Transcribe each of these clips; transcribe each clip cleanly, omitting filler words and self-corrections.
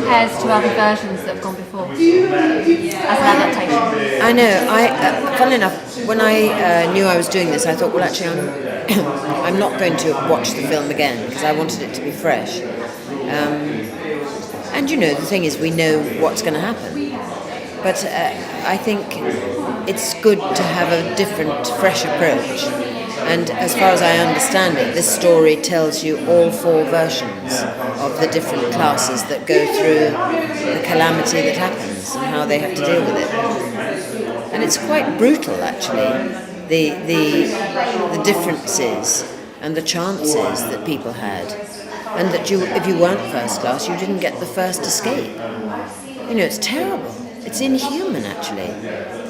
compares to other versions that have gone before as an adaptation. I know. Funnily enough, when I knew I was doing this, I thought, well, actually, I'm not going to watch the film again because I wanted it to be fresh. And the thing is, we know what's going to happen. But I think it's good to have a different, fresh approach. And as far as I understand it, this story tells you all 4 versions of the different classes that go through the calamity that happens and how they have to deal with it. And it's quite brutal, actually, the differences and the chances that people had. And that if you weren't first class, you didn't get the first escape. It's terrible. It's inhuman, actually,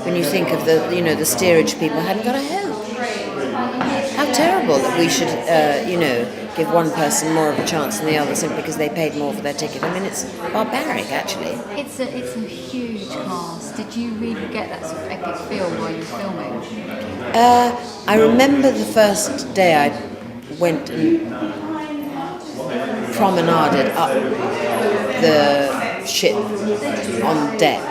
when you think of the steerage people hadn't got a help. How terrible that we should, give one person more of a chance than the other simply because they paid more for their ticket. I mean, it's barbaric, actually. It's a huge cast. Did you really get that sort of epic feel while you were filming? I remember the first day I went and promenaded up the ship on deck.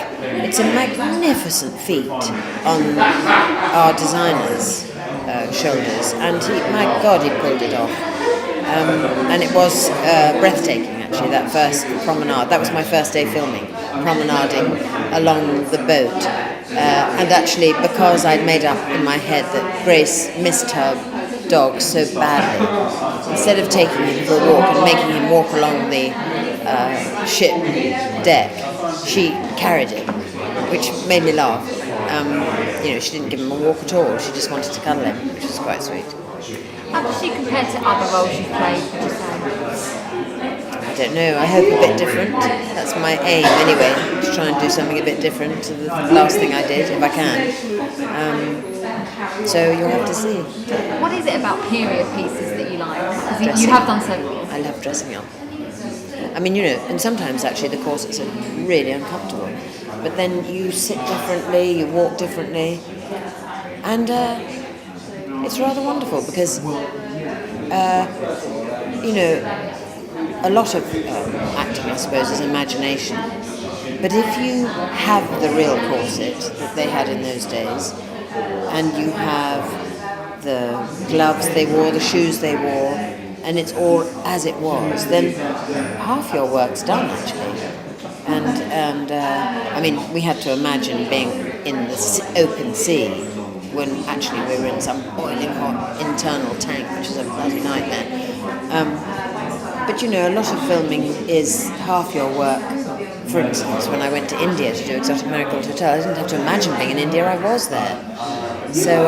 It's a magnificent feat on our designer's shoulders, and my God, he pulled it off. And it was breathtaking, actually, that first promenade. That was my first day filming, promenading along the boat. And actually, because I'd made up in my head that Grace missed her dog so badly, instead of taking him for a walk and making him walk along the ship deck, she carried him, which made me laugh. She didn't give him a walk at all. She just wanted to cuddle him, which was quite sweet. How does she compare to other roles you've played, would you say? I don't know. I hope a bit different. That's my aim, anyway, to try and do something a bit different to the last thing I did, if I can. So you'll have to see. What is it about period pieces that you like? Because you have done several. I love dressing up. I mean, and sometimes actually the corsets are really uncomfortable. But then you sit differently, you walk differently. And it's rather wonderful because, a lot of acting, I suppose, is imagination. But if you have the real corset that they had in those days, and you have the gloves they wore, the shoes they wore, and it's all as it was, then half your work's done, actually. And I mean, we had to imagine being in the open sea when actually we were in some boiling hot internal tank, which is a bloody nightmare. But a lot of filming is half your work. For instance, when I went to India to do Exotic Marigold Hotel, I didn't have to imagine being in India, I was there. So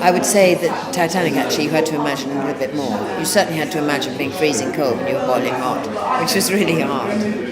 I would say that Titanic, actually, you had to imagine a little bit more. You certainly had to imagine being freezing cold when you were boiling hot, which was really hard.